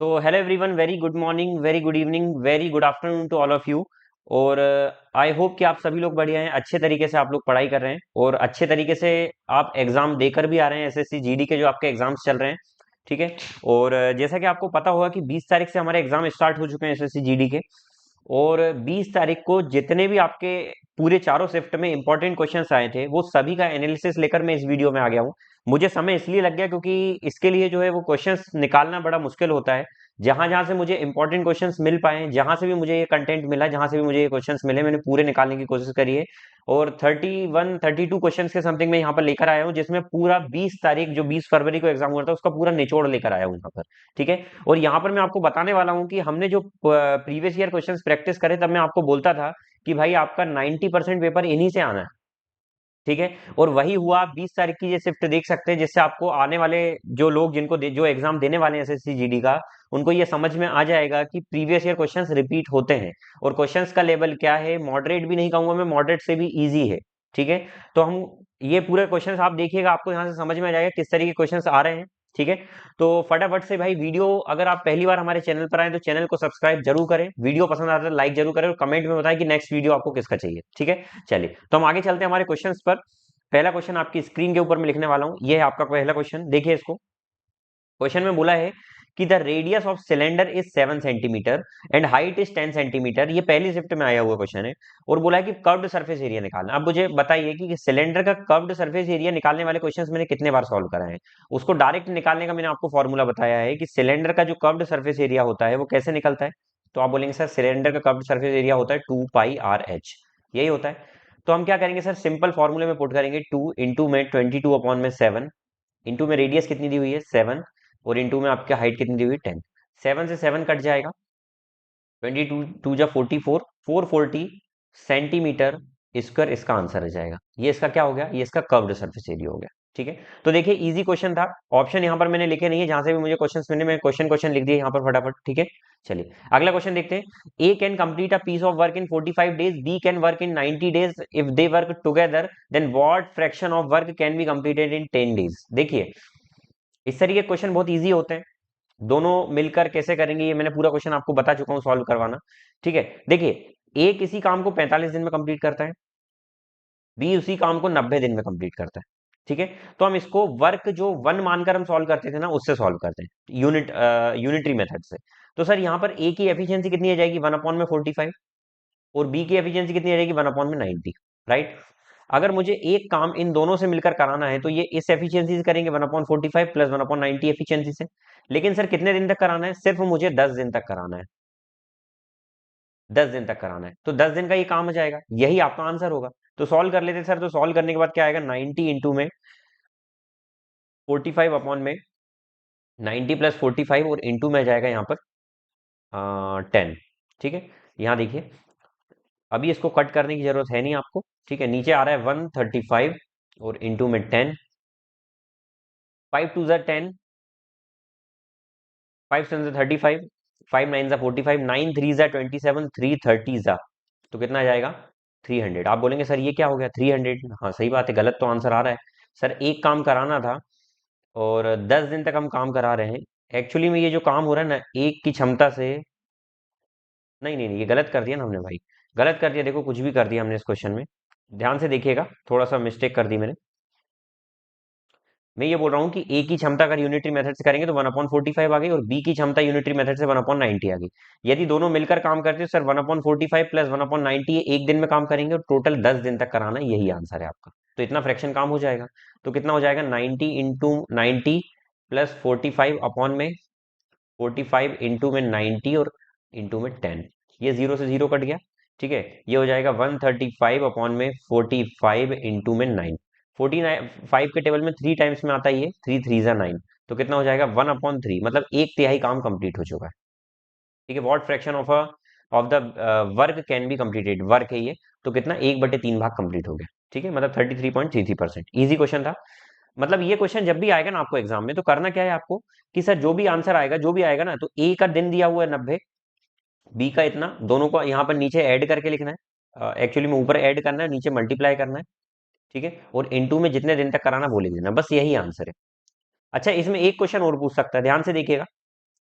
तो hello everyone, very good morning, very good evening, very good afternoon to all of you. और I hope कि आप सभी लोग बढ़िया हैं, अच्छे तरीके से आप लोग पढ़ाई कर रहे हैं और अच्छे तरीके से आप एग्जाम देकर भी आ रहे हैं। एसएससी जीडी के जो आपके एग्जाम्स चल रहे हैं, ठीक है। और जैसा कि आपको पता होगा कि 20 तारीख से हमारे एग्जाम स्टार्ट हो चुके हैं एसएससी जीडी के। और 20 तारीख को जितने भी आपके पूरे चारों शिफ्ट में इंपॉर्टेंट क्वेश्चंस आए थे वो सभी का एनालिसिस लेकर मैं इस वीडियो में आ गया हूँ। मुझे समय इसलिए लग गया क्योंकि इसके लिए जो है वो क्वेश्चंस निकालना बड़ा मुश्किल होता है। जहां जहां से मुझे इंपॉर्टेंट क्वेश्चंस मिल पाए, जहां से भी मुझे ये कंटेंट मिला, जहां से भी मुझे ये क्वेश्चंस मिले, मैंने पूरे निकालने की कोशिश करी है। और 31 32 क्वेश्चंस के समथिंग मैं यहाँ पर लेकर आया हूँ, जिसमें पूरा 20 तारीख, जो 20 फरवरी को एग्जाम हुआ था, उसका पूरा निचोड़ लेकर आया हूँ यहाँ पर। ठीक है। और यहाँ पर मैं आपको बताने वाला हूँ कि हमने जो प्रीवियस ईयर क्वेश्चंस प्रैक्टिस करे, तब मैं आपको बोलता था कि भाई आपका 90% पेपर इन्हीं से आना है। ठीक है। और वही हुआ। आप 20 तारीख की ये शिफ्ट देख सकते हैं, जिससे आपको आने वाले जो लोग जो एग्जाम देने वाले हैं एसएससी जीडी का, उनको ये समझ में आ जाएगा कि प्रीवियस ईयर क्वेश्चंस रिपीट होते हैं। और क्वेश्चंस का लेवल क्या है, मॉडरेट भी नहीं कहूंगा मैं, मॉडरेट से भी इजी है। ठीक है। तो हम ये पूरे क्वेश्चंस आप देखिएगा, आपको यहाँ से समझ में आ जाएगा किस तरीके के क्वेश्चंस आ रहे हैं। ठीक है। तो फटाफट से भाई वीडियो, अगर आप पहली बार हमारे चैनल पर आए तो चैनल को सब्सक्राइब जरूर करें, वीडियो पसंद आता है लाइक जरूर करें और कमेंट में बताएं कि नेक्स्ट वीडियो आपको किसका चाहिए। ठीक है। चलिए तो हम आगे चलते हैं हमारे क्वेश्चंस पर। पहला क्वेश्चन आपकी स्क्रीन के ऊपर मैं लिखने वाला हूं, ये है आपका पहला क्वेश्चन, देखिए इसको। क्वेश्चन में बोला है कि the radius of cylinder is 7 centimetre and height is 10 centimetre. ये पहली शिफ्ट में आया हुआ क्वेश्चन है। और बोला है कि कर्व्ड सरफेस एरिया निकालना। अब मुझे बताइए कि सिलेंडर का कर्व्ड सरफेस एरिया निकालने वाले क्वेश्चंस मैंने कितने बार सॉल्व कराए हैं। उसको डायरेक्ट निकालने का मैंने आपको फॉर्मूला बताया है कि सिलेंडर का जो कर्व्ड सरफेस एरिया होता है वो कैसे निकलता है। तो आप बोलेंगे सर सिलेंडर का कर्व्ड सरफेस एरिया होता है 2πr h, यही होता है। तो हम क्या करेंगे सर, सिंपल फॉर्मूले में पुट करेंगे, 2 इंटू में 22/7, इंटू में रेडियस कितनी दी हुई है 7, और इंटू में आपकी हाइट कितनी दी हुई है 10। 7 से 7 कट जाएगा, 22 2 जा 44, 440 सेंटीमीटर स्क्वायर इसका आंसर आ जाएगा। ये इसका क्या हो गया, ये इसका कर्व्ड सरफेस एरिया हो गया। ठीक है। तो देखिए इजी क्वेश्चन था। ऑप्शन यहाँ पर मैंने लिखे नहीं है, जहां से भी मुझे क्वेश्चन मिले मैं क्वेश्चन क्वेश्चन लिख दिए यहाँ पर फटाफट। ठीक है। चलिए अगला क्वेश्चन देखते हैं। A can complete a piece of work in 45 days, B can work in 90 days. If they work together then what fraction of work can be completed in 10 days. देखिए इस तरीके के क्वेश्चन बहुत इजी होते हैं। दोनों मिलकर कैसे करेंगे ये मैंने पूरा क्वेश्चन आपको बता चुका हूं सॉल्व करवाना। ठीक है। देखिए ए किसी काम को 45 दिन में कंप्लीट करता है, बी उसी काम को 90 दिन में कंप्लीट करता है। ठीक है। तो हम इसको वर्क जो वन मानकर हम सॉल्व करते थे ना, उससे सॉल्व करते हैं, यूनिटरी मेथड से। तो सर यहाँ पर ए की एफिशिएंसी कितनी आ जाएगी 1/45, और बी की एफिशिएंसी कितनी आ जाएगी 1/90। राइट। अगर मुझे एक काम इन दोनों से मिलकर कराना है तो ये इस एफिशिएंसी से करेंगे 1/45 प्लस 1/90 एफिशिएंसी से। लेकिन सर कितने दिन तक कराना है, सिर्फ मुझे 10 दिन तक कराना है। 10 दिन तक कराना है तो 10 दिन का ये काम हो जाएगा, यही आपका आंसर होगा। तो सॉल्व कर लेते हैं सर। तो सॉल्व करने के बाद क्या आएगा, 90 इंटू में 45 अपॉन में 90 प्लस 45, और इंटू में जाएगा यहाँ पर 10। ठीक है। यहाँ देखिए अभी इसको कट करने की जरूरत है नहीं आपको। ठीक है। नीचे आ रहा है 135 और इंटू में 10, 5 2 जा 10, 5 7 जा 35, 5 9 जा 45, 9 3 जा 27, 3 30 जा, तो कितना आ जाएगा 300। आप बोलेंगे सर ये क्या हो गया 300। हाँ सही बात है, गलत तो आंसर आ रहा है। सर एक काम कराना था और 10 दिन तक हम काम करा रहे हैं। एक्चुअली में ये जो काम हो रहा है ना, एक की क्षमता से, नहीं नहीं नहीं, ये गलत कर दिया ना हमने भाई, गलत कर दिया। देखो कुछ भी कर दिया हमने इस क्वेश्चन में, ध्यान से देखिएगा, थोड़ा सा मिस्टेक कर दी मैंने। मैं ये बोल रहा हूँ कि ए की क्षमता अगर यूनिटरी मेथड से करेंगे तो 1/45 आ गई, और बी की क्षमता यूनिटरी मेथड से 1/90 आ गई। यदि दोनों मिलकर काम करते हैं सर 1/45 प्लस 1/90 एक दिन में काम करेंगे और टोटल 10 दिन तक कराना है, यही आंसर है आपका। तो इतना फ्रैक्शन काम हो जाएगा। तो कितना हो जाएगा 90 इंटू 90 प्लस 45 अपॉन में 45 इंटू में 90 और इंटू में 10, ये जीरो से जीरो कट गया। ठीक है। ये हो जाएगा 135 अपॉन में 45 इंटू में 9। 45 के टेबल में 3 टाइम्स में आता है, ये 3 3 जा 9, तो कितना हो जाएगा 1/3, मतलब एक तिहाई काम कंप्लीट हो चुका है। ठीक है। What fraction of the work can be completed, work है ये, तो कितना 1/3 भाग कंप्लीट हो गया। ठीक है। मतलब 33.33%। इजी क्वेश्चन था। मतलब ये क्वेश्चन जब भी आएगा ना आपको एग्जाम में, तो करना क्या है आपको कि सर जो भी आंसर आएगा, जो भी आएगा ना, तो ए का दिन दिया हुआ है 90, बी का इतना, दोनों को यहाँ पर नीचे ऐड करके लिखना है। एक्चुअली में ऊपर ऐड करना है, नीचे मल्टीप्लाई करना है। ठीक है। और इनटू में जितने दिन तक कराना वो लिख देना, बस यही आंसर है। अच्छा इसमें एक क्वेश्चन और पूछ सकता है, ध्यान से देखिएगा।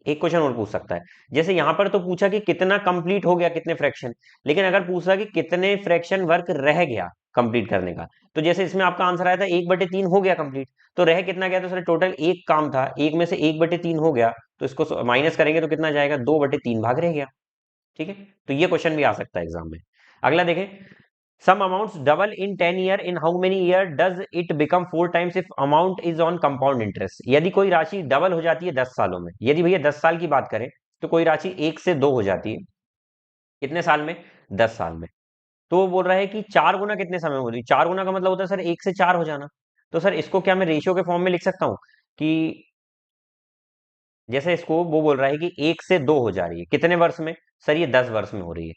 एक क्वेश्चन और पूछ सकता है। जैसे यहां पर तो पूछा कि कितना कंप्लीट हो गया, कितने फ्रैक्शन, लेकिन अगर पूछा कि कितने फ्रैक्शन वर्क रह गया कंप्लीट करने का, तो जैसे इसमें आपका आंसर आया था 1/3 हो गया कंप्लीट, तो रह कितना गया, तो सर टोटल एक काम था, एक में से 1/3 हो गया, तो इसको माइनस करेंगे तो कितना जाएगा, 2/3 भाग रह गया। ठीक है, तो ये क्वेश्चन भी आ सकता है एग्जाम में। अगला देखें, sum amounts double in 10 year, in how many year does it become 4 times if amount is on compound interest. यदि कोई राशि डबल हो जाती है 10 सालों में, यदि भैया 10 साल की बात करें तो कोई राशि 1 से 2 हो जाती है, कितने साल में, 10 साल में। तो वो बोल रहा है कि 4 गुना कितने समय में हो रही है, 4 गुना का मतलब होता है सर 1 से 4 हो जाना। तो सर इसको क्या मैं रेशियो के फॉर्म में लिख सकता हूं कि, जैसे इसको वो बोल रहा है कि 1 से 2 हो जा रही है कितने वर्ष में, सर ये 10 वर्ष में हो रही है।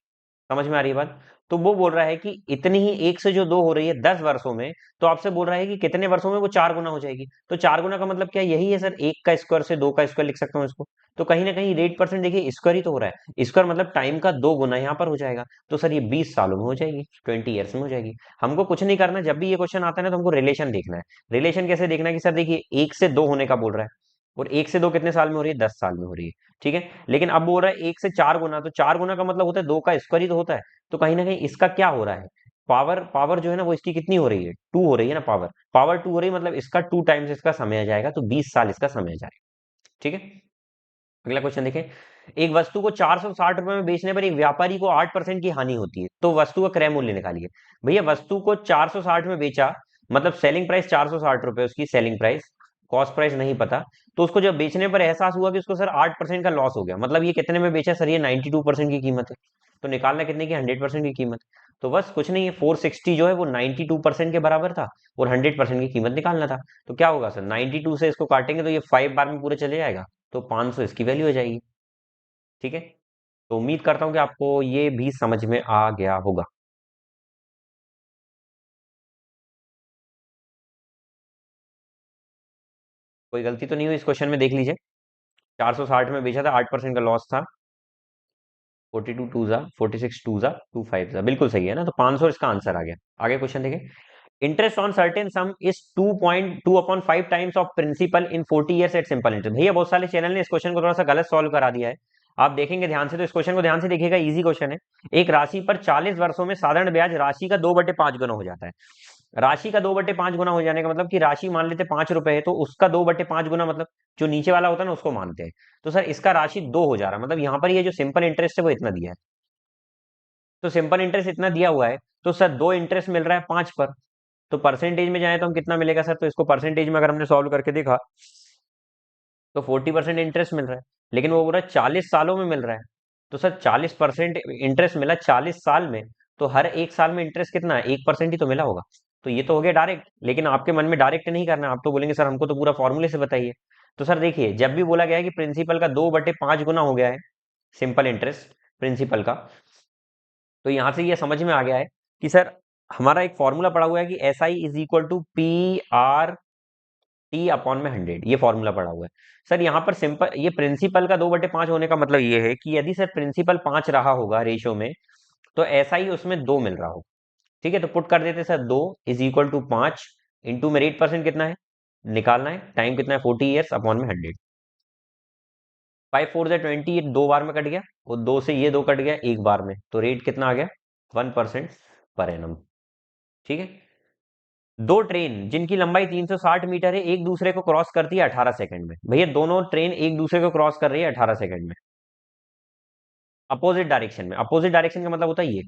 समझ में आ रही है बात। तो वो बोल रहा है कि इतनी ही 1 से जो 2 हो रही है 10 वर्षों में, तो आपसे बोल रहा है कि कितने वर्षों में वो 4 गुना हो जाएगी। तो 4 गुना का मतलब क्या, यही है सर, 1 का स्क्वायर से 2 का स्क्वायर लिख सकता हूँ इसको। तो कहीं ना कहीं रेट परसेंट देखिए स्क्वायर ही तो हो रहा है, स्क्वायर मतलब टाइम का 2 गुना यहाँ पर हो जाएगा। तो सर ये 20 सालों में हो जाएगी, 20 ईयर्स में हो जाएगी। हमको कुछ नहीं करना, जब भी ये क्वेश्चन आता है ना तो हमको रिलेशन देखना है। रिलेशन कैसे देखना है कि सर देखिए 1 से 2 होने का बोल रहा है, और 1 से 2 कितने साल में हो रही है, 10 साल में हो रही है। ठीक है, लेकिन अब बोल रहा है 1 से 4 गुना, तो 4 गुना का मतलब होता है 2 का स्क्वायर ही तो होता है। तो कहीं ना कहीं इसका क्या हो रहा है, पावर पावर जो है ना वो इसकी कितनी हो रही है, 2 हो रही है ना, पावर पावर 2 हो रही है, मतलब इसका 2 टाइम्स इसका समय आ जाएगा, तो 20 साल इसका समय आ जाएगा। ठीक है, अगला क्वेश्चन देखें, एक वस्तु को 460 रुपए में बेचने पर एक व्यापारी को 8% की हानि होती है, तो वस्तु का क्रय मूल्य निकालिए। भैया वस्तु को 460 में बेचा, मतलब सेलिंग प्राइस 460 रुपए उसकी सेलिंग प्राइस, कॉस्ट प्राइस नहीं पता। तो उसको जब बेचने पर एहसास हुआ कि उसको सर 8% का लॉस हो गया, मतलब ये कितने में बेचा सर, ये 92% की कीमत है। तो निकालना कितने की, 100% की कीमत। तो बस कुछ नहीं है, 460 जो है वो 92% के बराबर था, और 100% की कीमत निकालना था। तो क्या होगा सर, 92 से इसको काटेंगे तो ये 5 बार में पूरे चले जाएगा, तो 500 इसकी वैल्यू हो जाएगी। ठीक है, तो उम्मीद करता हूं कि आपको ये भी समझ में आ गया होगा। कोई गलती तो नहीं हुई इस क्वेश्चन में, देख लीजिए। 460 में बेचा था, 8% का लॉस था, 42 टू जा 46 टू जा 25 जा, बिल्कुल सही है ना, तो 500 इसका आंसर आ गया। आगे क्वेश्चन देखें, interest on certain sum is 2.2/5 times of principal in 40 years at simple interest. भैया बहुत सारे चैनल ने इस क्वेश्चन को थोड़ा सा गलत सॉल्व करा दिया है, आप देखेंगे ध्यान से, तो इस क्वेश्चन को ध्यान से देखिएगा, इजी क्वेश्चन है। एक राशि पर 40 वर्षों में साधारण ब्याज राशि का 2/5 गुना हो जाता है। राशि का 2/5 गुना हो जाने का मतलब कि राशि मान लेते 5 रुपए है, तो उसका 2/5 गुना, मतलब जो नीचे वाला होता है ना उसको मानते हैं। तो सर इसका राशि 2 हो जा रहा है, मतलब यहाँ पर ये जो सिंपल इंटरेस्ट है वो इतना दिया है, तो सिंपल इंटरेस्ट इतना दिया हुआ है, तो सर दो इंटरेस्ट मिल रहा है 5 पर। तो परसेंटेज में जाए तो हम कितना मिलेगा सर, तो इसको परसेंटेज में अगर हमने सॉल्व करके देखा तो 40% इंटरेस्ट मिल रहा है, लेकिन वो पूरा 40 सालों में मिल रहा है। तो सर 40% इंटरेस्ट मिला 40 साल में, तो हर एक साल में इंटरेस्ट कितना है, 1% ही तो मिला होगा। तो ये तो हो गया डायरेक्ट, लेकिन आपके मन में डायरेक्ट नहीं करना, आप तो बोलेंगे सर हमको तो पूरा फॉर्मूले से बताइए। तो सर देखिए, जब भी बोला गया है कि प्रिंसिपल का 2/5 गुना हो गया है सिंपल इंटरेस्ट प्रिंसिपल का, तो यहां से ये समझ में आ गया है कि सर हमारा एक फॉर्मूला पड़ा हुआ है कि SI = P/R/T/100, ये फॉर्मूला पड़ा हुआ है। सर यहाँ पर सिंपल, ये प्रिंसिपल का 2/5 होने का मतलब ये है कि यदि सर प्रिंसिपल 5 रहा होगा रेशियो में, तो SI उसमें 2 मिल रहा हो। ठीक है, तो पुट कर देते सर 2 = 5, इंटू में रेट परसेंट कितना है निकालना है, टाइम कितना है 40 ईयर्स, अपॉन में 100। 5 4 = 20, ये 2 बार में कट गया, और 2 से ये 2 कट गया 1 बार में, तो रेट कितना आ गया, 1% पर एनम। ठीक है, दो ट्रेन जिनकी लंबाई 360 मीटर है एक दूसरे को क्रॉस करती है 18 सेकंड में। भैया दोनों ट्रेन एक दूसरे को क्रॉस कर रही है 18 सेकंड में, अपोजिट डायरेक्शन में। अपोजिट डायरेक्शन का मतलब होता है ये,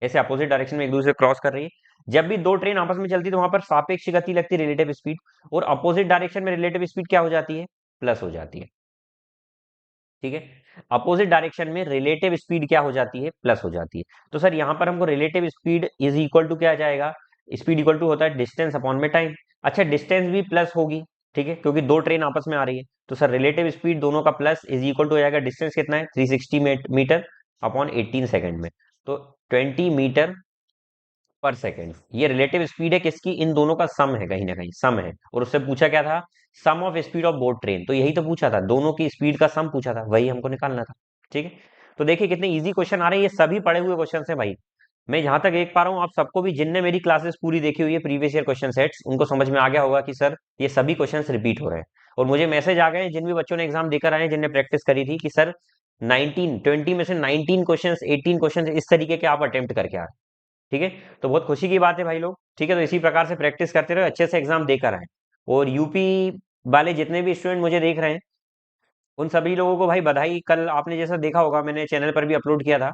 ऐसे अपोजिट डायरेक्शन में एक दूसरे क्रॉस कर रही है। जब भी दो ट्रेन आपस में चलती है तो वहां पर सापेक्ष गति लगती है, रिलेटिव स्पीड, और अपोजिट डायरेक्शन में रिलेटिव स्पीड क्या हो जाती है, प्लस हो जाती है। ठीक है, अपोजिट डायरेक्शन में रिलेटिव स्पीड क्या हो जाती है, प्लस हो जाती है। तो सर यहां पर हमको relative speed is equal to क्या आ जाएगा, स्पीड इक्वल टू होता है डिस्टेंस अपॉन में टाइम। अच्छा डिस्टेंस भी प्लस होगी, ठीक है, क्योंकि दो ट्रेन आपस में आ रही है, तो सर रिलेटिव स्पीड दोनों का प्लस इज इक्वल टू हो जाएगा, डिस्टेंस कितना है 360 मीटर अपॉन 18 सेकंड में, तो 20 मीटर पर सेकेंड। ये रिलेटिव स्पीड है किसकी, इन दोनों का सम है, कहीं ना कहीं सम है। और उससे पूछा क्या था, sum of speed of both train, तो यही तो पूछा था, दोनों की स्पीड का सम पूछा था, वही हमको निकालना था। ठीक है, तो देखिए कितने इजी क्वेश्चन आ रहे हैं, ये सभी पढ़े हुए क्वेश्चन है भाई। मैं जहां तक देख पा रहा हूँ आप सबको भी, जिनने मेरी क्लासेस पूरी देखी हुई है प्रीवियस ईयर क्वेश्चन सेट्स, उनको समझ में आ गया होगा कि सर ये सभी क्वेश्चंस रिपीट हो रहे हैं। और मुझे मैसेज आ गए जिन भी बच्चों ने एग्जाम देकर आए हैं, जिनने प्रैक्टिस करी थी, कि सर 19 20 में से 19 क्वेश्चंस 18 क्वेश्चंस इस तरीके के आप अटेम्प्ट करके आ रहे हैं। ठीक है, तो बहुत खुशी की बात है भाई लोग। ठीक है, तो इसी प्रकार से प्रैक्टिस करते रहे, अच्छे से एग्जाम देकर आए। और यूपी वाले जितने भी स्टूडेंट मुझे देख रहे हैं, उन सभी लोगों को भाई बधाई। कल आपने जैसा देखा होगा, मैंने चैनल पर भी अपलोड किया था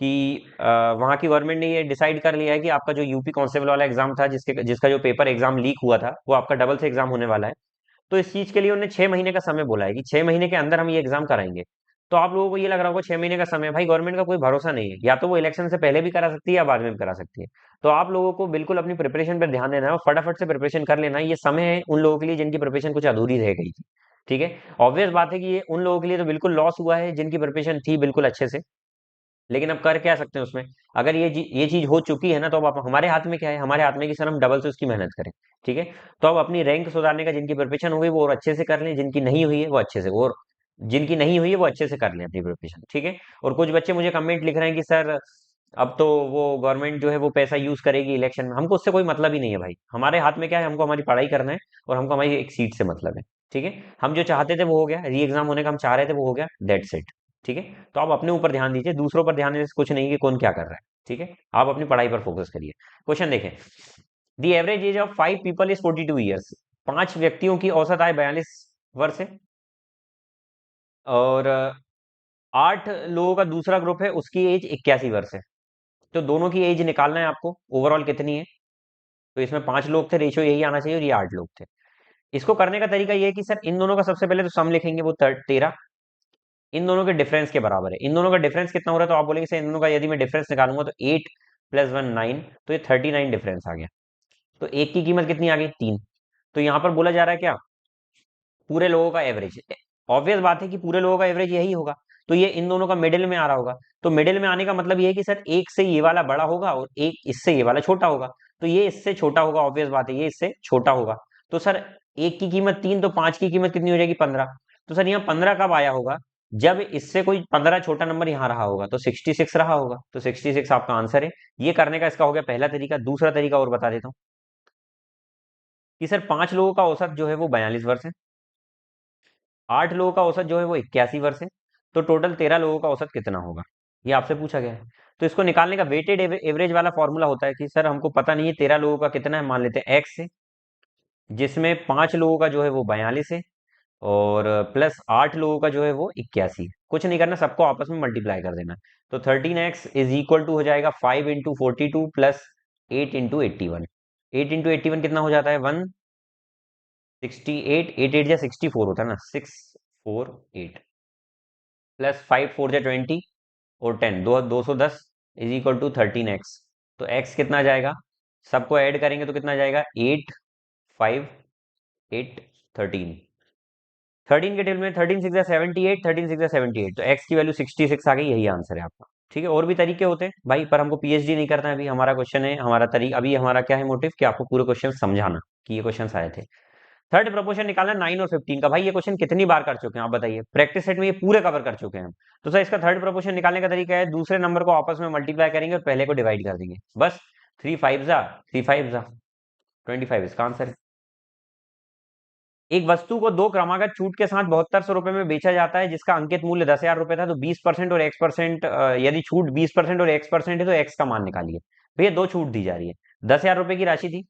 कि वहाँ की गवर्नमेंट ने ये डिसाइड कर लिया है कि आपका जो यूपी कांस्टेबल वाला एग्जाम था, जिसका जो पेपर एग्जाम लीक हुआ था, वो आपका डबल से एग्जाम होने वाला है। तो इस चीज के लिए उन्होंने 6 महीने का समय बोला है कि 6 महीने के अंदर हम ये एग्जाम कराएंगे। तो आप लोगों को ये लग रहा होगा 6 महीने का समय, भाई गवर्नमेंट का कोई भरोसा नहीं है, या तो वो इलेक्शन से पहले भी करा सकती है या बाद में भी करा सकती है। तो आप लोगों को बिल्कुल अपनी प्रिपरेशन पर ध्यान देना है और फटाफट से प्रिपरेशन कर लेना है। ये समय है उन लोगों के लिए जिनकी प्रिपरेशन कुछ अधूरी रह गई थी। ठीक है, ऑब्वियस बात है कि ये उन लोगों के लिए तो बिल्कुल लॉस हुआ है जिनकी प्रिपरेशन थी बिल्कुल अच्छे से। लेकिन अब कर क्या सकते हैं उसमें। अगर ये चीज हो चुकी है ना, तो अब हमारे हाथ में क्या है, हमारे हाथ में कि सर हम डबल से उसकी मेहनत करें। ठीक है, तो अब अपनी रैंक सुधारने का, जिनकी प्रिपरेशन हो गई वो और अच्छे से कर लें, जिनकी नहीं हुई है वो अच्छे से, और जिनकी नहीं हुई है वो अच्छे से कर लें अपनी प्रिपरेशन। ठीक है, और कुछ बच्चे मुझे कमेंट लिख रहे हैं कि सर अब तो वो गवर्नमेंट जो है वो पैसा यूज करेगी इलेक्शन में। हमको उससे कोई मतलब ही नहीं है भाई, हमारे हाथ में क्या है, हमको हमारी पढ़ाई करना है और हमको हमारी एक सीट से मतलब है। ठीक है, हम जो चाहते थे वो हो गया, री एग्जाम होने का हम चाह रहे थे वो हो गया, दैट्स इट। ठीक है, तो आप अपने ऊपर ध्यान दीजिए, दूसरों पर ध्यान देने से कुछ नहीं कि कौन क्या कर रहा है। ठीक है, आप अपनी पढ़ाई पर फोकस करिए। क्वेश्चन देखें, the average age of 5 people is 42 years. 5 व्यक्तियों की औसत आय 42 वर्ष है। और 8 लोगों का दूसरा ग्रुप है, उसकी एज 81 वर्ष है। तो दोनों की एज निकालना है आपको, ओवरऑल कितनी है। तो इसमें 5 लोग थे, रेशियो यही आना चाहिए, और ये 8 लोग थे। इसको करने का तरीका ये है कि सर इन दोनों का सबसे पहले तो सम लिखेंगे, वो 13 इन दोनों के डिफरेंस के बराबर है। इन दोनों का डिफरेंस कितना हो रहा है, तो आप बोलेंगे सर इन दोनों का यदि मैं डिफरेंस निकालूंगा तो 8 + 1 9, तो ये 39 डिफरेंस आ गया। तो एक की कीमत कितनी आ गई, 3। तो यहाँ पर बोला जा रहा है क्या, पूरे लोगों का एवरेज। ऑब्वियस बात है कि पूरे लोगों का एवरेज यही होगा, तो ये इन दोनों का मिडिल में आ रहा होगा। तो मिडिल में आने का मतलब ये है कि सर एक से ये वाला बड़ा होगा और एक इससे ये वाला छोटा होगा। तो ये इससे छोटा होगा, ऑब्वियस बात है ये इससे छोटा होगा। तो सर एक की कीमत 3, तो 5 की कीमत कितनी हो जाएगी, 15। तो सर यहाँ 15 कब आया होगा, जब इससे कोई 15 छोटा नंबर यहाँ रहा होगा, तो 66 रहा होगा। तो 66 आपका आंसर है। ये करने का इसका हो गया पहला तरीका। दूसरा तरीका और बता देता हूँ कि सर 5 लोगों का औसत जो है वो 42 वर्ष है, 8 लोगों का औसत जो है वो 81 वर्ष है। तो टोटल 13 लोगों का औसत कितना होगा, ये आपसे पूछा गया है। तो इसको निकालने का वेटेड एवरेज वाला फॉर्मूला होता है कि सर हमको पता नहीं है 13 लोगों का कितना है, मान लेते हैं एक्स है, जिसमें 5 लोगों का जो है वो 42 है, और प्लस 8 लोगों का जो है वो 81। कुछ नहीं करना, सबको आपस में मल्टीप्लाई कर देना। तो 13x इज इक्वल टू हो जाएगा 5 × 42 प्लस 8 × 81। 8 × 81 कितना हो जाता है, 168। 8 8 जा 64 होता है ना, 648 प्लस 5 4 जा 20 और 10, 210 इज इक्वल टू 13x। तो x कितना आ जाएगा, सबको ऐड करेंगे तो कितना आ जाएगा, 8 5 8 13। 13 के टेबल में 13 6 जा 78, 13 6 जा 78, तो x की वैल्यू 66 आ गई, यही आंसर है आपका। ठीक है, और भी तरीके होते हैं भाई, पर हमको पीएचडी नहीं करना है अभी। हमारा क्वेश्चन है, हमारा तरीका अभी, हमारा क्या है मोटिव, कि आपको पूरे क्वेश्चन समझाना कि ये क्वेश्चन आए थे। थर्ड प्रोपोर्शन निकालना 9 और 15 का। भाई ये क्वेश्चन कितनी बार कर चुके हैं आप बताइए, प्रैक्टिस सेट में ये पूरे कवर कर चुके हैं हम। तो सर इसका थर्ड प्रोपोर्शन निकालने का तरीका है, दूसरे नंबर को आपस में मल्टीप्लाई करेंगे और पहले को डिवाइड कर देंगे, बस। 3 5 जा 3 5 जा 25 इसका आंसर है। एक वस्तु को दो क्रमागत छूट के साथ 7200 रुपए में बेचा जाता है, जिसका अंकित मूल्य 10,000 रुपए था। तो 20% और x%, यदि छूट 20% और x% है तो x का मान निकालिए। भैया दो छूट दी जा रही है, 10,000 रुपए की राशि थी,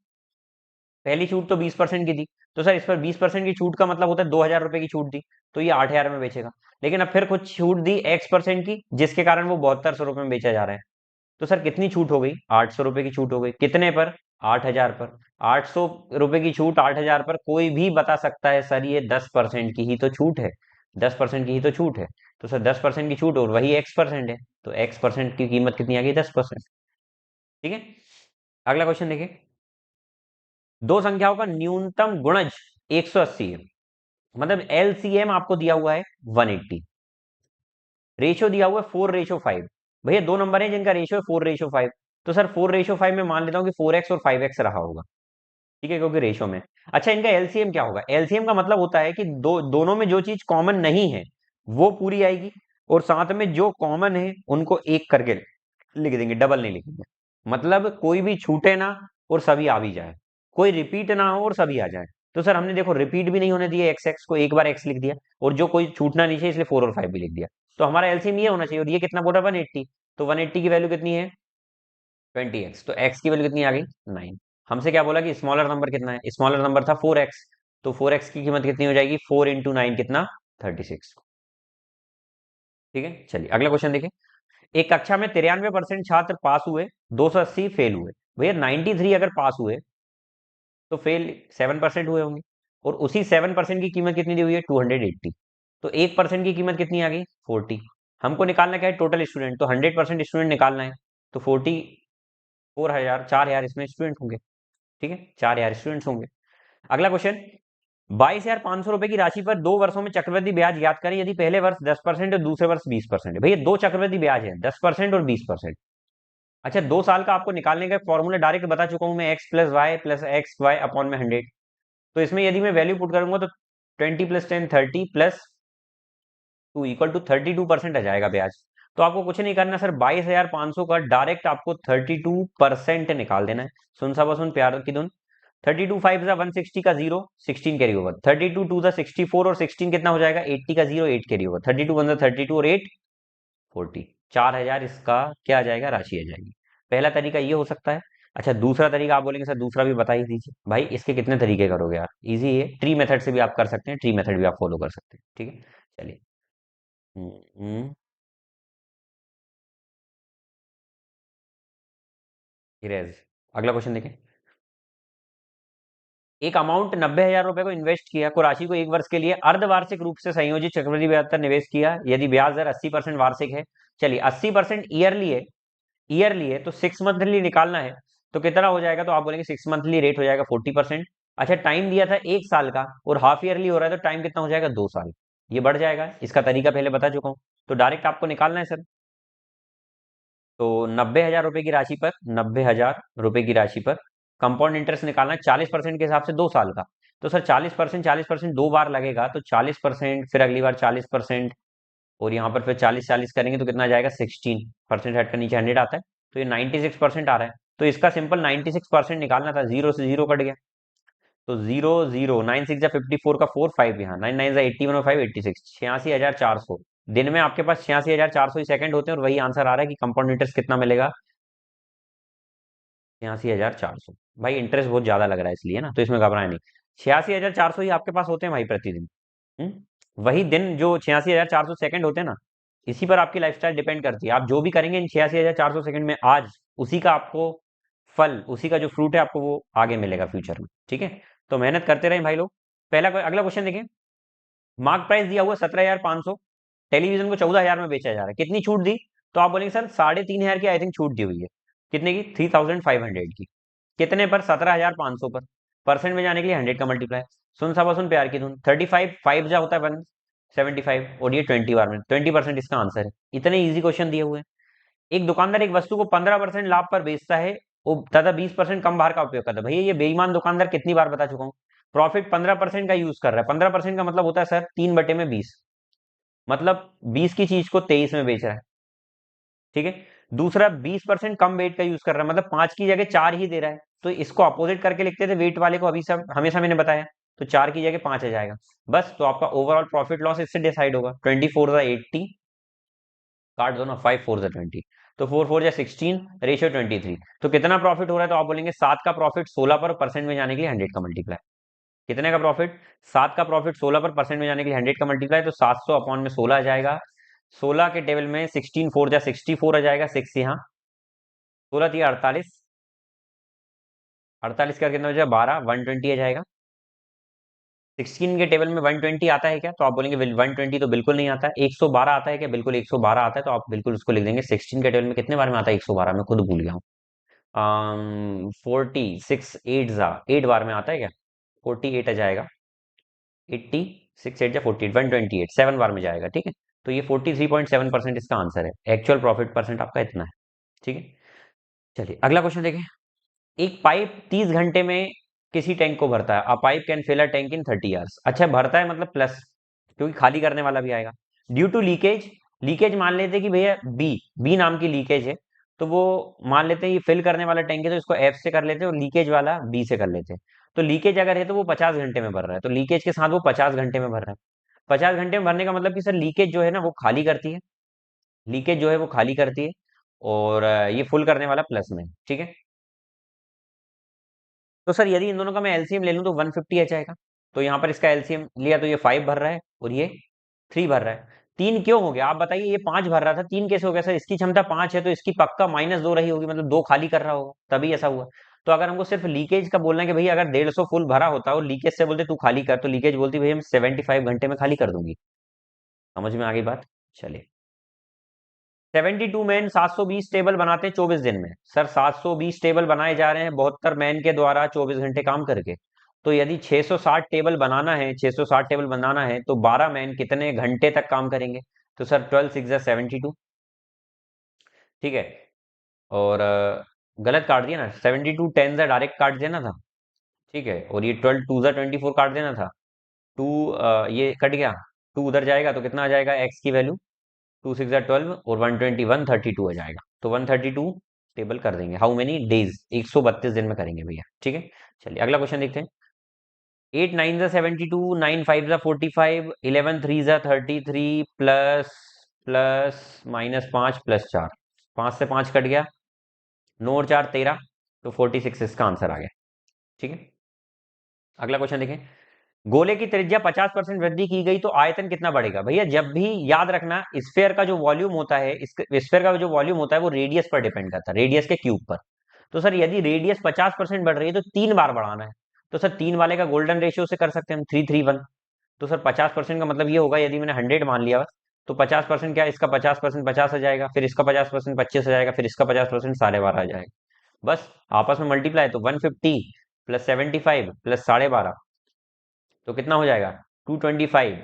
पहली छूट तो 20% की थी। तो सर इस पर 20% की छूट का मतलब होता है 2,000 रुपए की छूट दी, तो ये 8,000 में बेचेगा। लेकिन अब फिर कुछ छूट दी x% की, जिसके कारण वो 7200 रुपए में बेचा जा रहा है। तो सर कितनी छूट हो गई, 800 रुपए की छूट हो गई, कितने पर, 8,000 पर। 800 रुपए की छूट 8,000 पर, कोई भी बता सकता है सर ये 10% की ही तो छूट है, 10% की ही तो छूट है। तो सर 10% की छूट और वही x% है, तो x% की कीमत कितनी आ गई, 10%। ठीक है, अगला क्वेश्चन देखिए, दो संख्याओं का न्यूनतम गुणज 180 है, मतलब एलसीएम आपको दिया हुआ है 180, रेशियो दिया हुआ है 4:5। भैया दो नंबर है जिनका रेशियो है 4:5, तो सर 4:5 में मान लेता हूं कि 4x और 5x रहा होगा। ठीक है, क्योंकि रेशियो में। अच्छा इनका एलसीएम क्या होगा, एलसीएम का मतलब होता है कि दोनों में जो चीज कॉमन नहीं है वो पूरी आएगी, और साथ में जो कॉमन है उनको एक करके लिख देंगे, डबल नहीं लिखेंगे। मतलब कोई भी छूटे ना और सभी आ भी जाए, कोई रिपीट ना हो और सभी आ जाए। तो सर हमने देखो रिपीट भी नहीं होने दिया, एक्स एक्स को एक बार एक्स लिख दिया, और जो कोई छूटना नहीं चाहिए इसलिए 4 और 5 भी लिख दिया। तो हमारा एलसीएम ये होना चाहिए, और ये कितना बोला 180, तो 180 की वैल्यू कितनी है 20x, तो x की वैल्यू कितनी आ गई 9। हमसे क्या बोला कि स्मॉलर नंबर कितना है, स्मॉलर नंबर था 4x, तो 4x की कीमत कितनी हो जाएगी 4 इंटू 9 कितना 36। ठीक है, चलिए अगला क्वेश्चन देखिए। एक कक्षा में 93% छात्र पास हुए, 280 फेल हुए। भैया 93 अगर पास हुए तो फेल 7% हुए होंगे, और उसी 7% की कीमत कितनी दी हुई है 280, तो 1% की कीमत कितनी आ गई 40। हमको निकालना क्या है टोटल स्टूडेंट, तो 100% स्टूडेंट निकालना है, तो 44,000 4,000 इसमें स्टूडेंट होंगे। ठीक है, 4,000 स्टूडेंट्स होंगे। अगला क्वेश्चन, 22,500 रुपए की राशि पर 2 वर्षों में चक्रवृद्धि ब्याज ज्ञात करें यदि पहले वर्ष 10% और दूसरे वर्ष 20% है। भैया दो चक्रवृद्धि ब्याज है 10% और 20%। अच्छा 2 साल का आपको निकालने का फॉर्मूला डायरेक्ट बता चुका हूं मैं, x+y अपॉन में 100। तो इसमें यदि मैं वैल्यू पुट करूंगा तो 20 + 10 30 प्लस 2 इक्वल टू 32% आ जाएगा ब्याज। तो आपको कुछ नहीं करना सर, 22,500 का डायरेक्ट आपको 32% निकाल देना है। सुन सब सुन प्यार की धुन, 32 5 जा 160 का 0, 16 कैरी ओवर, 32 2 जा 64 और 16 कितना हो जाएगा 80 का 0, 8 कैरी ओवर, 32 1 जा 32 और 8 40, 4,000 इसका क्या आ जाएगा राशि आ जाएगी। पहला तरीका ये हो सकता है। अच्छा दूसरा तरीका आप बोलेंगे सर दूसरा भी बता ही दीजिए, भाई इसके कितने तरीके करोगे यार, इजी है, ट्री मेथड से भी आप कर सकते हैं, ट्री मेथड भी आप फॉलो कर सकते हैं। ठीक है, चलिए। इरेज। अगला क्वेश्चन देखें। एक अमाउंट 90,000 रुपए को इन्वेस्ट किया, को राशि को 1 वर्ष के लिए अर्धवार्षिक रूप से संयोजित चक्रवृद्धि ब्याज पर निवेश किया यदि ब्याज दर 80% वार्षिक है। चलिए 80% ईयरली है, ईयरली है तो 6 मंथली निकालना है, तो कितना हो जाएगा, तो आप बोलेंगे 6 मंथली रेट हो जाएगा 40%। अच्छा टाइम दिया था 1 साल का और हाफ ईयरली हो रहा है तो टाइम कितना हो जाएगा 2 साल, ये बढ़ जाएगा, इसका तरीका पहले बता चुका हूं। तो डायरेक्ट आपको निकालना है सर। तो 90,000 रुपए की राशि पर, 90,000 रुपए की राशि पर कंपाउंड इंटरेस्ट निकालना है 40% के हिसाब से 2 साल का। तो सर 40% 40% 2 बार लगेगा, तो 40% फिर अगली बार 40%, और यहाँ पर फिर 40 40 करेंगे तो कितना आ जाएगा 16%, हट कर नीचे 100 आता है, तो ये 96% आ रहा है। तो इसका सिंपल 96% निकालना था, जीरो से जीरो कट गया, तो 0 0 9 6 54 का 4 5 यहाँ 9 9 81 और 5 86, 86,400। दिन में आपके पास 86,400 ही सेकंड होते हैं, और वही आंसर आ रहा है कि कंपाउंड इंटरेस्ट कितना मिलेगा 86,400। भाई इंटरेस्ट बहुत ज्यादा लग रहा है इसलिए ना, तो इसमें घबराए नहीं, 86,400 ही आपके पास होते हैं भाई प्रतिदिन। वही दिन जो 86,400 सेकंड होते हैं ना, इसी पर आपकी लाइफस्टाइल डिपेंड करती है। आप जो भी करेंगे इन 86,400 सेकंड में आज, उसी का आपको फल, उसी का जो फ्रूट है आपको वो आगे मिलेगा फ्यूचर में। ठीक है, तो मेहनत करते रहें भाई लोग। अगला क्वेश्चन देखें। मार्क प्राइस दिया हुआ 17,500, टेलीविजन को 14,000 में बेचा जा रहा है, कितनी छूट दी, तो आप बोलेंगे सर 3,500 की आई थिंक छूट दी हुई है। कितने की 3,500 की, कितने पर 17,500 पर, परसेंट में जाने के लिए 100 का मल्टीप्लाई। सुन सब सुन प्यार की धुन, 35 5 जा होता है 175, और ये 20 बार में 20% इसका आंसर है। इतने इजी क्वेश्चन दिए हुए हैं। एक दुकानदार एक वस्तु को 15% लाभ पर बेचता है तथा 20% कम भार का उपयोग करता है। भैया ये बेईमान दुकानदार कितनी बार बता चुका हूँ, प्रॉफिट 15% का यूज कर रहा है, 15% का मतलब होता है सर 3/20, मतलब 20 की चीज को 23 में बेच रहा है। ठीक है, दूसरा 20% कम वेट का यूज कर रहा है, मतलब 5 की जगह 4 ही दे रहा है, तो इसको अपोजिट करके लिखते थे वेट वाले को, अभी सब हमेशा मैंने बताया, तो 4 की जगह 5 आ जाएगा। बस, तो आपका ओवरऑल प्रॉफिट लॉस इससे डिसाइड होगा। 24 काट दो ना, 5 4 20, तो 4 4 16, रेशियो 23, तो कितना प्रॉफिट हो रहा है, तो आप बोलेंगे 7 का प्रॉफिट 16 पर, परसेंट में जाने के लिए 100 का मल्टीप्लाई। कितने का प्रॉफिट, 7 का प्रॉफिट 16 पर, परसेंट में जाने के लिए 100 का मल्टीप्लाई, तो 700 अपॉन में 16 आ जाएगा। 16 के टेबल में 16 4 जा 64 आ जाएगा, 6 यहाँ 16 थी 48, 48 का कितना हो जाएगा 12, 120 आ जाएगा। 16 के टेबल में 120 आता है क्या, तो आप बोलेंगे 120 तो बिल्कुल नहीं आता है। 112 आता है क्या, बिल्कुल 112 आता है, तो आप बिल्कुल उसको लिख देंगे। 16 के टेबल में कितने बार में आता है 112, मैं खुद भूल गया हूँ। 46 8 जा 8 बार में आता है क्या, 48 आ जाएगा। 80 6 8 जा 48, 128 7 बार में जाएगा। ठीक है, तो ये 43.7% इसका आंसर है। एक्चुअल प्रॉफिट परसेंट आपका इतना है। ठीक है, चलिए अगला क्वेश्चन देखें। एक पाइप 30 घंटे में किसी टैंक को भरता है, a pipe can fill a tank in 30 hours. अच्छा भरता है मतलब प्लस, क्योंकि खाली करने वाला भी आएगा। ड्यू टू लीकेज, लीकेज मान लेते कि भैया बी, बी नाम की लीकेज है, तो वो मान लेते हैं ये फिल करने वाला टैंक है तो इसको एफ से कर लेते हैं और लीकेज वाला बी से कर लेते हैं। तो लीकेज अगर है तो वो 50 घंटे में भर रहा है, तो लीकेज के साथ वो 50 घंटे में भर रहा है। 50 घंटे में भरने का मतलब कि सर लीकेज जो है ना वो खाली करती है, लीकेज जो है वो खाली करती है, और ये फुल करने वाला प्लस में, ठीक है। तो सर यदि इन दोनों का मैं एलसीएम ले लूं तो 150 आएगा। तो यहाँ पर इसका एलसीएम लिया तो ये 5 भर रहा है और ये 3 भर रहा है। 3 क्यों हो गया आप बताइए, ये 5 भर रहा था, 3 कैसे हो गया सर? इसकी क्षमता 5 है तो इसकी पक्का -2 रही होगी, मतलब 2 खाली कर रहा होगा तभी ऐसा हुआ। तो अगर हमको सिर्फ लीकेज का बोलना है कि भैया अगर 150 फुल भरा होता और लीकेज से बोलते तू खाली कर, तो लीकेज बोलती भैया हम 75 घंटे में खाली कर दूंगी। समझ में आ गई बात? चलिए। 72 मैन 720 टेबल बनाते हैं 24 दिन में। सर 720 टेबल बनाए जा रहे हैं 72 मैन के द्वारा 24 घंटे काम करके। तो यदि 660 टेबल बनाना है, 660 टेबल बनाना है तो 12 मैन कितने घंटे तक काम करेंगे? तो सर 12 6 72, ठीक है। और गलत काट दिया ना, 72 10 डायरेक्ट काट देना था, ठीक है। और ये 12 2 24 काट देना था। टू ये कट गया, 2 उधर जाएगा तो कितना आ जाएगा एक्स की वैल्यू? 2 6 12 और 120 132 आ जाएगा। तो 132 टेबल कर देंगे। How many days? 132 दिन में करेंगे भैया, ठीक है। चलिए अगला क्वेश्चन देखते हैं। 8 9 जा 72, 9 5 जा 45, 11 3 जा 33 प्लस प्लस -5 प्लस 4, 5 से 5 कट गया, 9 और 4 13, तो 46 इसका आंसर आ गया, ठीक है। अगला क्वेश्चन देखें। गोले की त्रिज्या 50% वृद्धि की गई तो आयतन कितना बढ़ेगा? भैया जब भी याद रखना, स्फेयर का जो वॉल्यूम होता है, स्फेयर का जो वॉल्यूम होता है वो रेडियस पर डिपेंड करता है, रेडियस के क्यूब पर। तो सर यदि रेडियस 50% बढ़ रही है तो 3 बार बढ़ाना है। तो सर 3 वाले का गोल्डन रेशियो से कर सकते हैं हम, 3 3 1। तो सर 50% का मतलब ये होगा, यदि मैंने 100 मान लिया तो 50% क्या है, इसका 50% 50 आ जाएगा, फिर इसका 50% 25 आ जाएगा, फिर इसका 50% 12.5 आ जाएगा। बस आपस में मल्टीप्लाई, तो 150 प्लस 75 प्लस 12.5, तो कितना हो जाएगा? 225,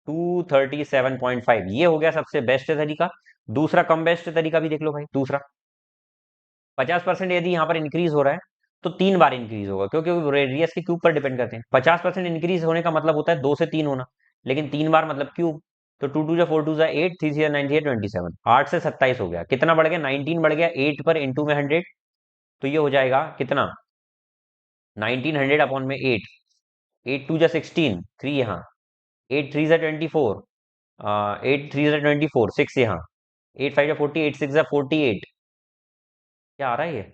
237.5। ये हो गया सबसे बेस्ट तरीका। दूसरा कम बेस्ट तरीका भी देख लो भाई। दूसरा 50% यदि यहाँ पर इंक्रीज हो रहा है तो 3 बार इंक्रीज होगा, क्योंकि वो रेडियस के क्यूब पर डिपेंड करते हैं। 50% इंक्रीज होने का मतलब होता है 2 से 3 होना, लेकिन 3 बार मतलब क्यूब। तो 2 2 जा 4 2 जा 8, 3 3 98 27, 8 से 27 हो गया। कितना बढ़ गया? 19 बढ़ गया 8 पर, इंटू में 100। तो ये हो जाएगा कितना? 1900 अपॉन में 8, 8 2 जा 16, 3 यहाँ, 8 3 जा 24, 8 3 जा 24, 6 यहाँ, 8 5 जा 40, 8 6 जा 48। क्या आ रहा है ये?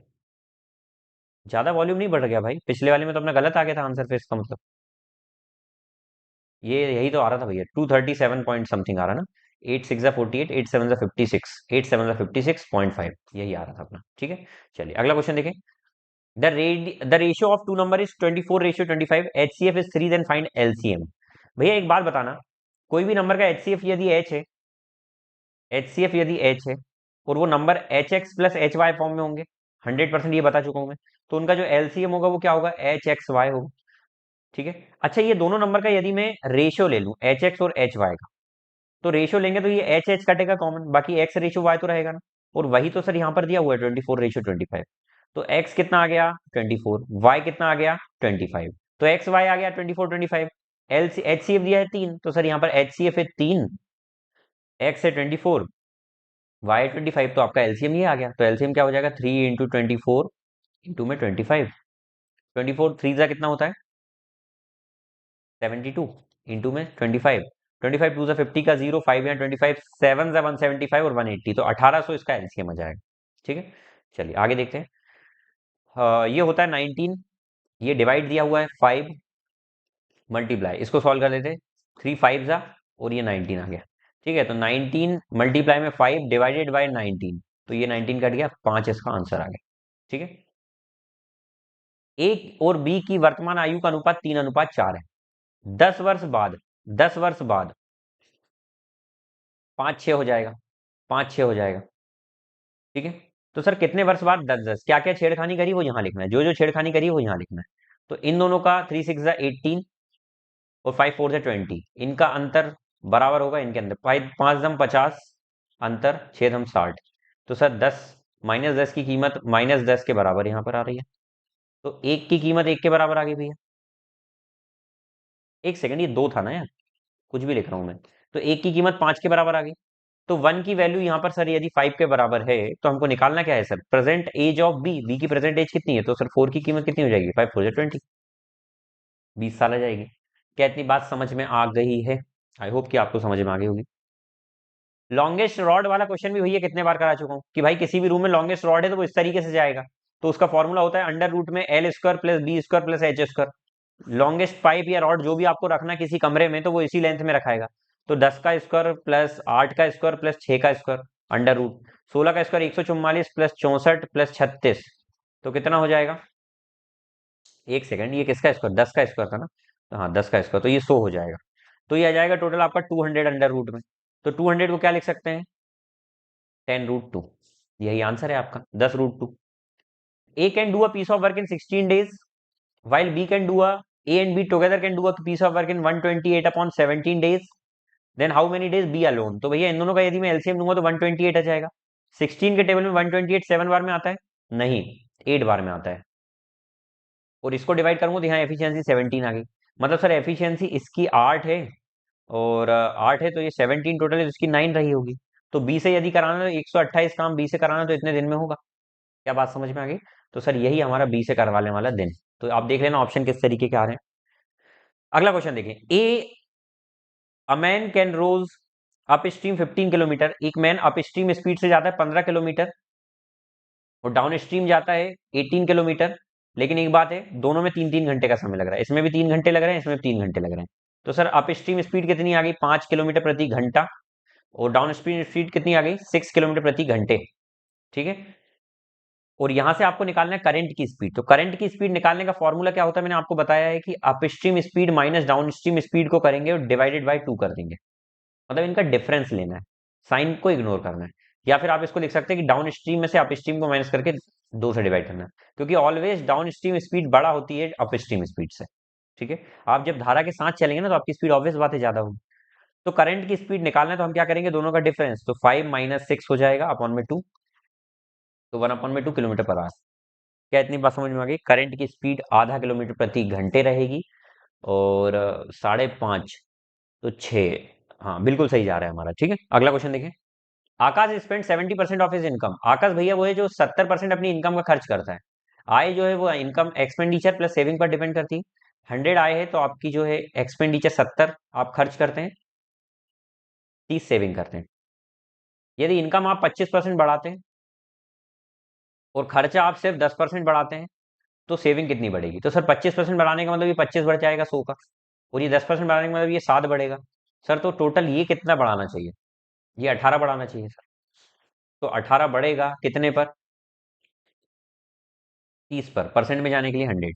ज्यादा वॉल्यूम नहीं बढ़ गया भाई? पिछले वाले में तो अपना गलत आ गया था आंसर, फिर इसका मतलब ये यही तो आ रहा था भैया, 237 पॉइंट समथिंग आ रहा ना। 8 6 जा 48, 8 7 जा 56, 8 7 जा 56.5, यही आ रहा था अपना, ठीक है। चलिए अगला क्वेश्चन देखें। The ratio of two number is 24:25, HCF is 3, then find LCM। भैया एक बात बताना, कोई भी नंबर का HCF यदि H है, HCF यदि H है और वो नंबर HX+HY फॉर्म में होंगे, 100% ये बता चुका हूं मैं, तो उनका जो LCM होगा वो क्या होगा? HXY होगा, ठीक है। अच्छा ये दोनों नंबर का यदि मैं रेशियो ले लूं, HX और HY का, तो रेशियो लेंगे तो ये HH कटेगा कॉमन, बाकी X रेशियो Y तो रहेगा ना। और वही तो सर यहाँ पर दिया हुआ है 24:25। तो X कितना आ गया? 24, Y कितना आ गया? 25। तो XY आ गया 24 25। एल HCF दिया है 3, तो सर यहाँ पर HCF है 3, X है 24, Y 25, तो आपका एलसीएम ये आ गया। तो एलसीएम क्या हो जाएगा? 3 × 24 इंटू में 25। 24 3 जा कितना होता है? 72 इंटू में 25, 25 2 जा 50 का 0, 5 या 25, 7 जा 175 और 180, तो 1800 इसका एलसीएम आ जाएगा, ठीक है। चलिए आगे देखते हैं। ये होता है 19, ये डिवाइड दिया हुआ है 5, मल्टीप्लाई इसको सॉल्व कर देते हैं। 3 5 जा और ये 19 आ गया, ठीक है। तो 19 मल्टीप्लाई में 5 डिवाइडेड बाय 19, तो ये 19 कट गया, 5 इसका आंसर आ गया, ठीक है। ए और बी की वर्तमान आयु का अनुपात 3:4 है। 10 वर्ष बाद, 10 वर्ष बाद 5 6 हो जाएगा, 5 6 हो जाएगा, ठीक है। तो सर कितने वर्ष बाद? 10 10, क्या क्या छेड़खानी करी वो यहाँ लिखना है, जो जो छेड़खानी करी है वो यहाँ लिखना है। तो इन दोनों का 3 6 जा 18 और 5 4 जा 20, इनका अंतर बराबर होगा इनके अंदर, 5 दम 50, अंतर 6 दम 60। तो सर 10 -10 की कीमत -10 के बराबर यहाँ पर आ रही है। तो एक की कीमत एक के बराबर आ गई भैया। एक सेकंड, ये दो था ना यार, कुछ भी लिख रहा हूं मैं। तो एक की कीमत 5 के बराबर आ गई, तो 1 की वैल्यू यहाँ पर सर यदि 5 के बराबर है तो हमको निकालना क्या है sir, present age of B, B की प्रेजेंट एज कितनी है, तो सर 4 की कीमत कितनी हो जाएगी, 5 4 20, 20 साल आ जाएगी। क्या इतनी बात समझ में आ गई है? आई होप कि आपको समझ में आ गई होगी। लॉन्गेस्ट रॉड वाला क्वेश्चन भी भैया कितने बार करा चुका हूँ कि भाई किसी भी रूम में लॉन्गेस्ट रॉड है तो वो इस तरीके से जाएगा। तो उसका फॉर्मूला होता है अंडर रूट में L square plus B square plus H square. Longest pipe या रॉड जो भी आपको रखना है किसी कमरे में तो वो इसी लेंथ में रखाएगा। तो 10 का स्क्वायर प्लस 8 का स्क्वायर प्लस 6 का स्क्वायर अंडर रूट 16 का स्क्वायर 144 प्लस 64 प्लस 36, तो कितना हो जाएगा? एक सेकंड, ये किसका स्क्वायर, 10 का स्क्वायर था ना, तो हाँ 10 का स्क्वायर, तो ये 100 हो जाएगा। तो ये आ जाएगा टोटल आपका 200 अंडर रूट में। तो 200 को क्या लिख सकते हैं, 10√2। यही आंसर है आपका, 10√2। A can do a piece of work in 16 days, while B can do A and B together can do a piece of work in 128 upon 17 days. Then how many days B alone? तो भैया इन दोनों का यदि मैं LCM दूंगा तो 128 आ जाएगा। 16 के टेबल में 128 7 बार में आता है? नहीं, 8 बार में आता है। और इसको डिवाइड करूंगा तो यहाँ एफिशिएंसी 17 आ गई। मतलब सर एफिशिएंसी इसकी 8 है और 8 है तो ये 17 टोटल है तो इसकी 9 रही होगी। तो बी से यदि कराना है तो 128 काम बी से कराना है तो इतने दिन में होगा। क्या बात समझ में आ गई? तो सर यही हमारा बी से करवाने वाला दिन। तो आप देख लेना ऑप्शन किस तरीके के आ रहे हैं। अगला क्वेश्चन देखिए, a a man can rows upstream 15 kilometre. एक मैन अप स्ट्रीम स्पीड से जाता है 15 किलोमीटर और डाउन स्ट्रीम जाता है 18 किलोमीटर। लेकिन एक बात है, दोनों में 3-3 घंटे का समय लग रहा है, इसमें भी 3 घंटे लग रहे हैं, इसमें भी 3 घंटे लग रहे हैं। तो सर अप स्ट्रीम स्पीड कितनी आ गई, 5 किलोमीटर प्रति घंटा, और डाउन स्ट्रीम स्पीड कितनी आ गई, 6 किलोमीटर प्रति घंटे। ठीक है, और यहां से आपको निकालना है करंट की स्पीड। तो करंट की स्पीड निकालने का फॉर्मूला क्या होता है, मैंने आपको बताया है कि upstream speed minus down stream speed को करेंगे और डिवाइडेड बाय 2 कर देंगे। मतलब इनका डिफरेंस लेना है, साइन को इग्नोर करना है। या फिर आप इसको लिख सकते हैं कि डाउन स्ट्रीम में से अप स्ट्रीम को माइनस करके 2 से डिवाइड करना है, क्योंकि ऑलवेज डाउन स्ट्रीम स्पीड बड़ा होती है अप स्ट्रीम स्पीड से। ठीक है, आप जब धारा के साथ चलेंगे ना तो आपकी स्पीड ऑब्वियस बात है ज्यादा होगी। तो करंट की स्पीड निकालना है तो हम क्या करेंगे, दोनों का डिफरेंस, तो 5 - 6 हो जाएगा अपॉन में 2, तो 1/2 किलोमीटर पर आवर। क्या इतनी बात समझ में आ गई? करंट की स्पीड आधा किलोमीटर प्रति घंटे रहेगी और 5.5 तो 6। हाँ बिल्कुल सही जा रहा है हमारा। ठीक है, अगला क्वेश्चन देखिए। आकाश स्पेंड 70% ऑफ हिज इनकम। आकाश भैया वो है जो 70% अपनी इनकम का खर्च करता है। आय जो है वो इनकम एक्सपेंडिचर प्लस सेविंग पर डिपेंड करती है। 100 आय है तो आपकी जो है एक्सपेंडिचर 70 आप खर्च करते हैं, 30 सेविंग करते हैं। यदि इनकम आप 25% बढ़ाते हैं और खर्चा आप सिर्फ 10% बढ़ाते हैं तो सेविंग कितनी बढ़ेगी? तो सर 25% बढ़ाने का मतलब ये 25 बढ़ जाएगा 100 का, और ये 10% बढ़ाने का मतलब ये 7 बढ़ेगा। सर तो टोटल ये कितना बढ़ाना चाहिए? ये 18 बढ़ाना चाहिए सर। तो 18 बढ़ेगा कितने पर? 30 पर, परसेंट में जाने के लिए 100।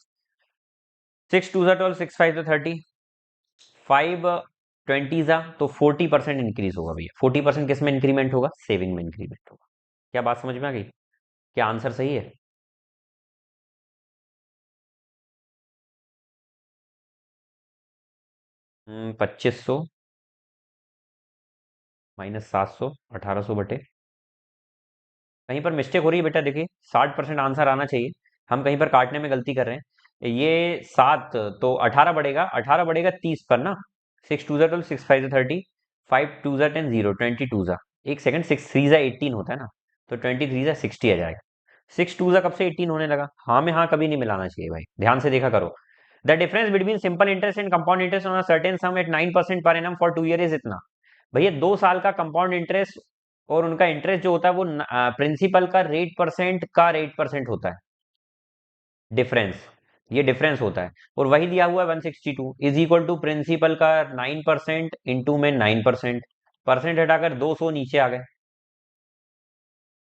6 2 12, 6 5 30, 5 20 तो 40% इंक्रीज होगा भैया। 40% किस में इंक्रीमेंट होगा? सेविंग में इंक्रीमेंट होगा। क्या बात समझ में आ गई? क्या आंसर सही है? 2500 माइनस 700, 1800 बटे, कहीं पर मिस्टेक हो रही है बेटा। देखिए 60% आंसर आना चाहिए, हम कहीं पर काटने में गलती कर रहे हैं। ये 7 तो 18 बढ़ेगा, 18 बढ़ेगा 30 पर ना। 6 2 12, 6 5 30, 5 2 10 0, 22 एक सेकंड, 6 3 18 होता है ना, तो 23 60 आ जाएगा। 6 2 कब से 18 होने लगा? हाँ में हाँ कभी नहीं मिलाना चाहिए भाई, ध्यान से देखा करो। The difference between simple interest and compound interest on a certain sum at 9% per annum for 2 year is इतना। भैया 2 साल का कंपाउंड इंटरेस्ट और उनका इंटरेस्ट जो होता है वो प्रिंसिपल का रेट परसेंट होता है, डिफरेंस। ये डिफरेंस होता है, और वही दिया हुआ है 162 इज इक्वल टू प्रिंसिपल का 9% इंटू में 9%। परसेंट हटाकर 200 नीचे आ गए,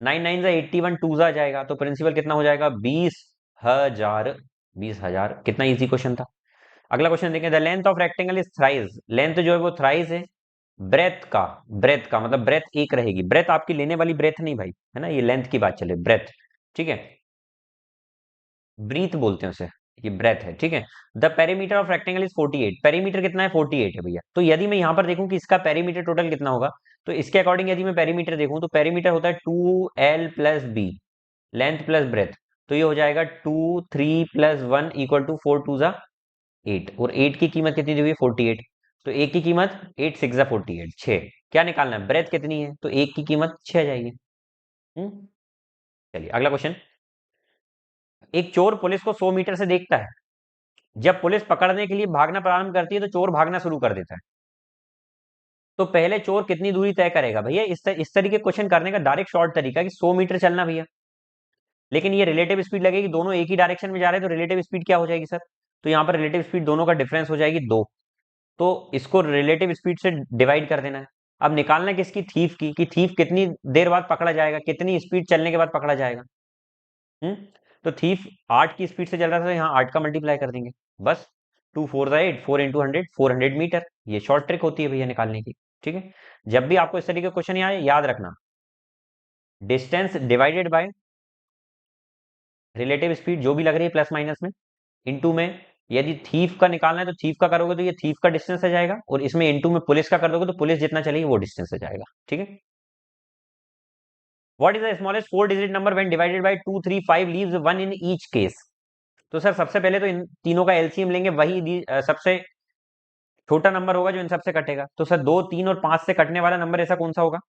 9 9 जा 81, 2 जा जाएगा तो प्रिंसिपल कितना हो जाएगा? 20,000। 20,000 कितना इजी क्वेश्चन था। अगला क्वेश्चन देखें, the length of rectangle is thrice. Length जो है वो थ्राइस है ब्रेथ का मतलब ब्रेथ एक रहेगी। ब्रेथ आपकी लेने वाली ब्रेथ नहीं भाई, है ना, ये लेंथ की बात चले, ब्रेथ। ठीक है, ब्रीथ बोलते हैं उसे, ये ब्रेथ है। ठीक है, the perimeter of rectangle is 48। Perimeter कितना है? 48 है भैया। तो यदि मैं यहां पर देखूं कि इसका पेरीमीटर टोटल कितना होगा, तो इसके अकॉर्डिंग यदि मैं पेरीमीटर देखूं तो पेरीमीटर होता है 2L plus B, length plus breadth. तो ये हो जाएगा 2 3 प्लस 1 इक्वल टू 4 2 जा 8, और 8 की कीमत कितनी दी हुई है? 48। तो एक की कीमत 8 6 जा 48, 6। क्या निकालना है, ब्रेथ कितनी है, तो एक की कीमत 6 आ जाएगी। हम्म। चलिए अगला क्वेश्चन। एक चोर पुलिस को 100 मीटर से देखता है। जब पुलिस पकड़ने के लिए भागना प्रारंभ करती है तो चोर भागना शुरू कर देता है। तो पहले चोर कितनी दूरी तय करेगा भैया, इस तरीके क्वेश्चन करने का डायरेक्ट शॉर्ट तरीका कि 100 मीटर चलना भैया। लेकिन ये रिलेटिव स्पीड लगेगी, दोनों एक ही डायरेक्शन में जा रहे हैं, तो रिलेटिव स्पीड क्या हो जाएगी सर, तो यहाँ पर रिलेटिव स्पीड दोनों का डिफरेंस हो जाएगी 2। तो इसको रिलेटिव स्पीड से डिवाइड कर देना है। अब निकालना है किसकी, थीफ की, कि थीफ कितनी देर बाद पकड़ा जाएगा, कितनी स्पीड चलने के बाद पकड़ा जाएगा। हम्म। तो थीफ 8 की स्पीड से चल रहा था, तो यहाँ 8 का मल्टीप्लाई कर देंगे बस। 2 4 8, 4 इंटू 100, 400 मीटर। ये शॉर्ट ट्रिक होती है भैया निकालने की। ठीक है, जब भी आपको इस तरीके का क्वेश्चन आए याद रखना, distance divided by relative speed जो भी लग रही है प्लस माइनस में, इनटू में यदि थीफ का निकालना है तो थीफ का करोगे तो ये थीफ का डिस्टेंस आ जाएगा, और इसमें इनटू में पुलिस का कर दोगे तो पुलिस जितना चलेगी वो डिस्टेंस आ जाएगा। ठीक है। What is the smallest 4 digit number when divided by 2 3 5 leaves 1 in each case. तो सर सबसे पहले तो इन तीनों का एलसीएम लेंगे, वही सबसे छोटा नंबर होगा जो इन सबसे कटेगा। तो सर 2 3 और 5 से कटने वाला नंबर ऐसा कौन सा होगा,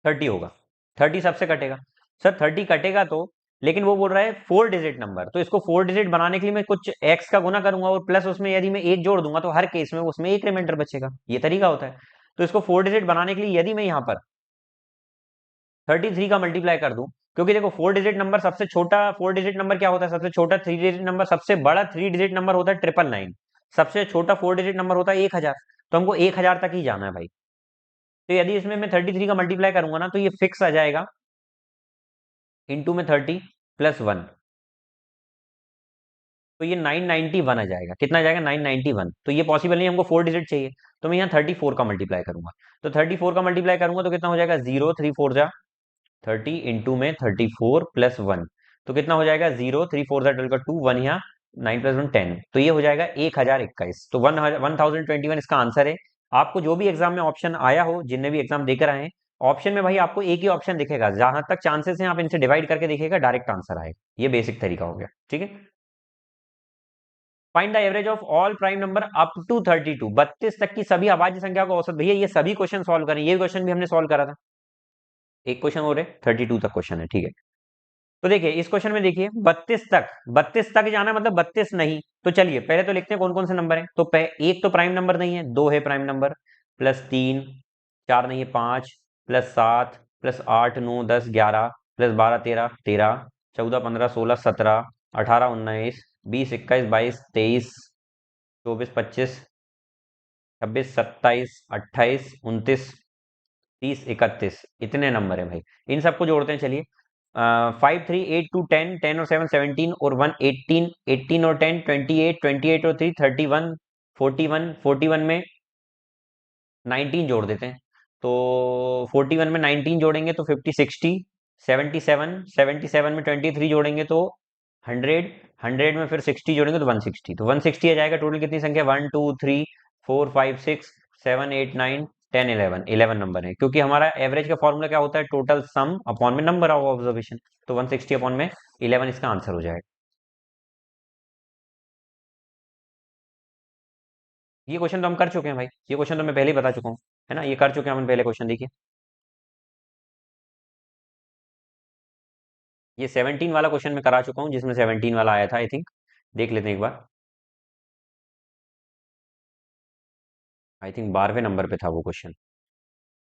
30 होगा। 30 सबसे कटेगा। सर 30 कटेगा तो, लेकिन वो बोल रहा है 4 डिजिट नंबर, तो इसको 4 डिजिट बनाने के लिए मैं कुछ एक्स का गुना करूंगा और प्लस उसमें यदि मैं एक जोड़ दूंगा तो हर केस में उसमें एक रिमाइंडर बचेगा, ये तरीका होता है। तो इसको 4 डिजिट बनाने के लिए यदि मैं यहाँ पर 33 का मल्टीप्लाई कर दूं, क्योंकि देखो 4 डिजिट नंबर सबसे छोटा 4 डिजिट नंबर क्या होता है, सबसे छोटा 3 डिजिट नंबर, सबसे बड़ा 3 डिजिट नंबर होता है 999, सबसे छोटा 4 डिजिट नंबर होता है 1000। तो हमको 1000 तक ही जाना है भाई। तो यदि इसमें मैं 33 का मल्टीप्लाई करूंगा ना तो ये फिक्स आ जाएगा, इंटू में 30 प्लस 1, तो ये 991 आ जाएगा। कितना आ जाएगा, 991। तो ये पॉसिबल नहीं, हमको 4 डिजिट चाहिए, तो मैं यहाँ 34 का मल्टीप्लाई करूंगा। तो 34 का मल्टीप्लाई करूंगा तो कितना हो जाएगा, 0 3 4 जा 30 इंटू में 34 प्लस 1, तो कितना हो जाएगा, 0 3 4 जा टू 2 1 यहाँ 9 प्लस 1 10, तो ये हो जाएगा 1021। तो 1021 इसका आंसर है। आपको जो भी एग्जाम में ऑप्शन आया हो, जिनने भी एग्जाम देकर आए हैं, ऑप्शन में भाई आपको एक ही ऑप्शन दिखेगा, जहां तक चांसेस हैं आप इनसे डिवाइड करके देखिएगा, डायरेक्ट आंसर आएगा। ये बेसिक तरीका हो गया। ठीक है। Find the average of all prime number up to 32, 32 तक की सभी अभाज्य संख्या को औसत। भैया ये सभी क्वेश्चन सॉल्व करें, ये क्वेश्चन भी हमने सॉल्व करा था। एक क्वेश्चन और है, 32 तक क्वेश्चन है। ठीक है, तो देखिए इस क्वेश्चन में देखिए 32 तक जाना मतलब 32 नहीं, तो चलिए पहले तो लिखते हैं कौन कौन से नंबर है। तो एक तो प्राइम नंबर नहीं है, 2 है प्राइम नंबर, +3, 4 नहीं है 5, +7, +8 9 10 11, +12 13 13, 14 15 16 17, 18 19 20 21 22 23 24 25 26 27 28 29 30 31, इतने नंबर है भाई। इन सबको जोड़ते हैं चलिए। 5 3 8 2 10, 10 और 7 17 और 1 18, 18 और 10 28, 28 और 3 31, 41, 41 में 19 जोड़ देते हैं। तो 41 में 19 जोड़ेंगे तो 50 60, 77, 77 में 23 जोड़ेंगे तो 100, 100 में फिर 60 जोड़ेंगे तो 160, तो 160 आ जाएगा। टोटल कितनी संख्या, 1 2 3 4 5 6 7 8 9 10 11, 11 नंबर है, क्योंकि हमारा एवरेज का फॉर्मूला क्या होता है, टोटल सम अपॉन में नंबर ऑफ ऑब्जर्वेशन। तो 160 अपॉन में 11 इसका आंसर हो जाएगा। ये क्वेश्चन तो हम कर चुके हैं भाई, ये क्वेश्चन तो मैं पहले ही बता चुका हूँ, है ना, ये कर चुके हैं हम पहले क्वेश्चन। देखिए ये 17 वाला क्वेश्चन मैं करा चुका हूँ, जिसमें 17 वाला आया था आई थिंक। देख लेते हैं एक बार। आई थिंक 12वें नंबर पे था वो क्वेश्चन,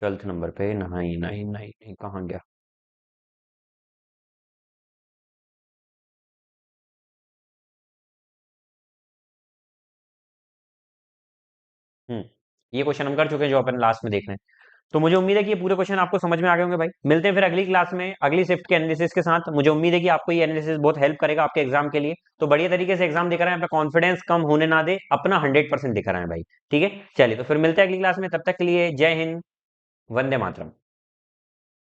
12th नंबर पे। नहीं नहीं नहीं नहीं, कहाँ गया। हम्म, ये क्वेश्चन हम कर चुके हैं जो अपन लास्ट में देख रहे हैं। तो मुझे उम्मीद है कि ये पूरे क्वेश्चन आपको समझ में आ गए होंगे भाई। मिलते हैं फिर अगली क्लास में अगली शिफ्ट के एनालिसिस के साथ। मुझे उम्मीद है कि आपको ये एनालिसिस बहुत हेल्प करेगा आपके एग्जाम के लिए। तो बढ़िया तरीके से एग्जाम देकर आए, अपना कॉन्फिडेंस कम होने ना दे, अपना 100% दिखा रहे हैं भाई। ठीक है, चलिए तो फिर मिलते हैं अगली क्लास में, तब तक के लिए जय हिंद, वंदे मातरम।